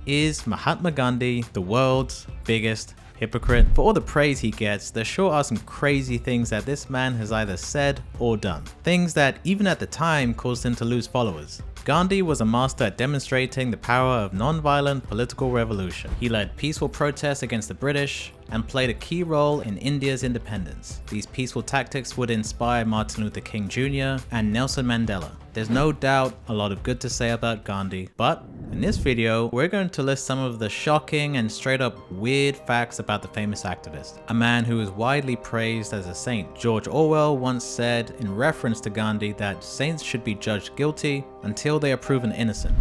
Is Mahatma Gandhi the world's biggest hypocrite? For all the praise he gets, there sure are some crazy things that this man has either said or done. Things that even at the time caused him to lose followers. Gandhi was a master at demonstrating the power of non-violent political revolution. He led peaceful protests against the British and played a key role in India's independence. These peaceful tactics would inspire Martin Luther King Jr. and Nelson Mandela. There's no doubt a lot of good to say about Gandhi, but in this video, we're going to list some of the shocking and straight up weird facts about the famous activist, a man who is widely praised as a saint. George Orwell once said in reference to Gandhi that saints should be judged guilty until they are proven innocent.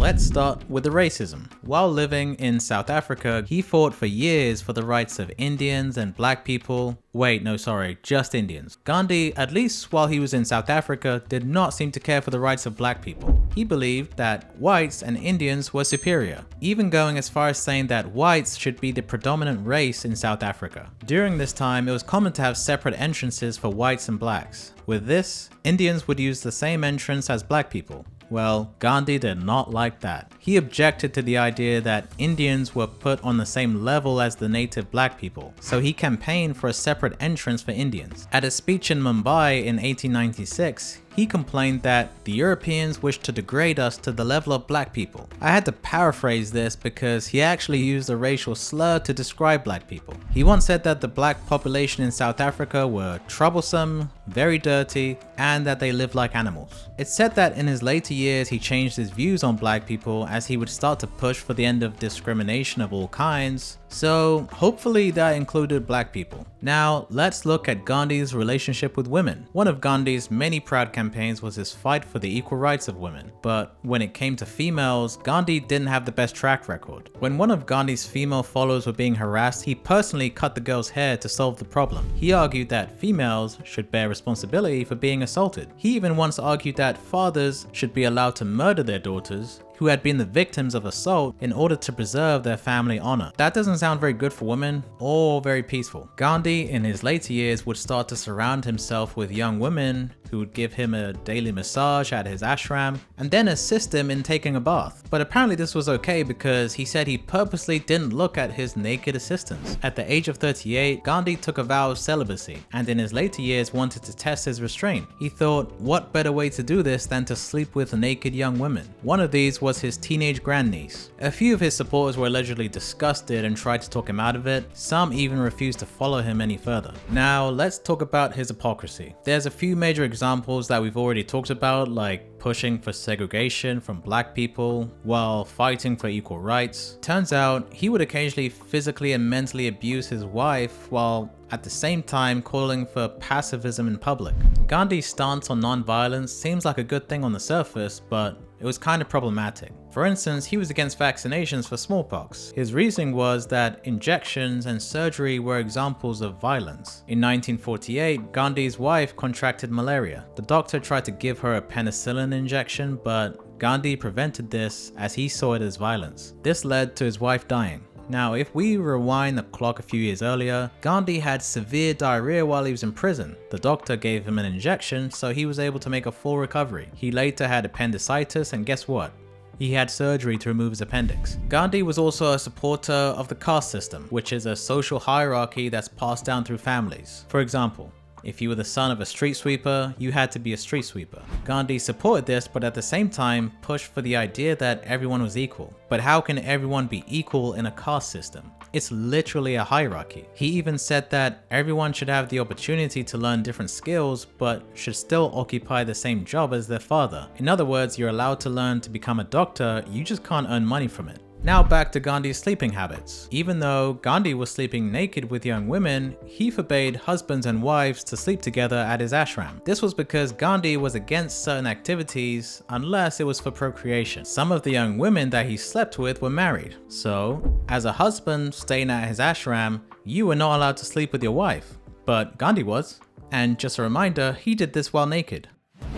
Let's start with the racism. While living in South Africa, he fought for years for the rights of Indians and black people. Wait, no, sorry, just Indians. Gandhi, at least while he was in South Africa, did not seem to care for the rights of black people. He believed that whites and Indians were superior, even going as far as saying that whites should be the predominant race in South Africa. During this time, it was common to have separate entrances for whites and blacks. With this, Indians would use the same entrance as black people. Well, Gandhi did not like that. He objected to the idea that Indians were put on the same level as the native black people, so he campaigned for a separate entrance for Indians. At a speech in Mumbai in 1896, he complained that the Europeans wished to degrade us to the level of black people. I had to paraphrase this because he actually used a racial slur to describe black people. He once said that the black population in South Africa were troublesome, very dirty, and that they lived like animals. It's said that in his later years he changed his views on black people as he would start to push for the end of discrimination of all kinds, so hopefully that included black people. Now let's look at Gandhi's relationship with women. One of Gandhi's many proud campaigns was his fight for the equal rights of women, but when it came to females, Gandhi didn't have the best track record. When one of Gandhi's female followers were being harassed, he personally cut the girl's hair to solve the problem. He argued that females should bear responsibility for being assaulted. He even once argued that fathers should be allowed to murder their daughters who had been the victims of assault in order to preserve their family honor. That doesn't sound very good for women or very peaceful. Gandhi in his later years would start to surround himself with young women who would give him a daily massage at his ashram and then assist him in taking a bath. But apparently this was okay because he said he purposely didn't look at his naked assistants. At the age of 38, Gandhi took a vow of celibacy and in his later years wanted to test his restraint. He thought, what better way to do this than to sleep with naked young women? One of these was his teenage grandniece. A few of his supporters were allegedly disgusted and tried to talk him out of it. Some even refused to follow him any further. Now let's talk about his hypocrisy. There's a few major examples that we've already talked about, like pushing for segregation from black people while fighting for equal rights. Turns out he would occasionally physically and mentally abuse his wife while at the same time calling for pacifism in public. Gandhi's stance on non-violence seems like a good thing on the surface, but it was kind of problematic. For instance, he was against vaccinations for smallpox. His reasoning was that injections and surgery were examples of violence. In 1948, Gandhi's wife contracted malaria. The doctor tried to give her a penicillin injection, but Gandhi prevented this as he saw it as violence. This led to his wife dying. Now, if we rewind the clock a few years earlier, Gandhi had severe diarrhea while he was in prison. The doctor gave him an injection, so he was able to make a full recovery. He later had appendicitis, and guess what? He had surgery to remove his appendix. Gandhi was also a supporter of the caste system, which is a social hierarchy that's passed down through families. For example, if you were the son of a street sweeper, you had to be a street sweeper. Gandhi supported this, but at the same time pushed for the idea that everyone was equal. But how can everyone be equal in a caste system? It's literally a hierarchy. He even said that everyone should have the opportunity to learn different skills, but should still occupy the same job as their father. In other words, you're allowed to learn to become a doctor, you just can't earn money from it. Now back to Gandhi's sleeping habits. Even though Gandhi was sleeping naked with young women, he forbade husbands and wives to sleep together at his ashram. This was because Gandhi was against certain activities unless it was for procreation. Some of the young women that he slept with were married. So, as a husband staying at his ashram, you were not allowed to sleep with your wife. But Gandhi was. And just a reminder, he did this while naked.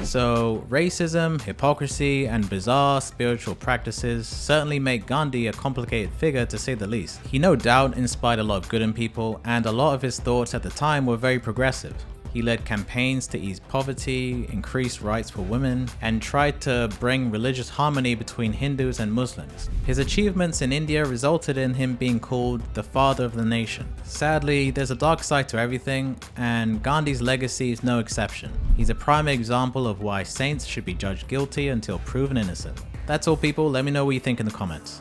So racism, hypocrisy, and bizarre spiritual practices certainly make Gandhi a complicated figure to say the least. He no doubt inspired a lot of good in people, and a lot of his thoughts at the time were very progressive. He led campaigns to ease poverty, increase rights for women, and tried to bring religious harmony between Hindus and Muslims. His achievements in India resulted in him being called the father of the nation. Sadly, there's a dark side to everything, and Gandhi's legacy is no exception. He's a prime example of why saints should be judged guilty until proven innocent. That's all, people. Let me know what you think in the comments.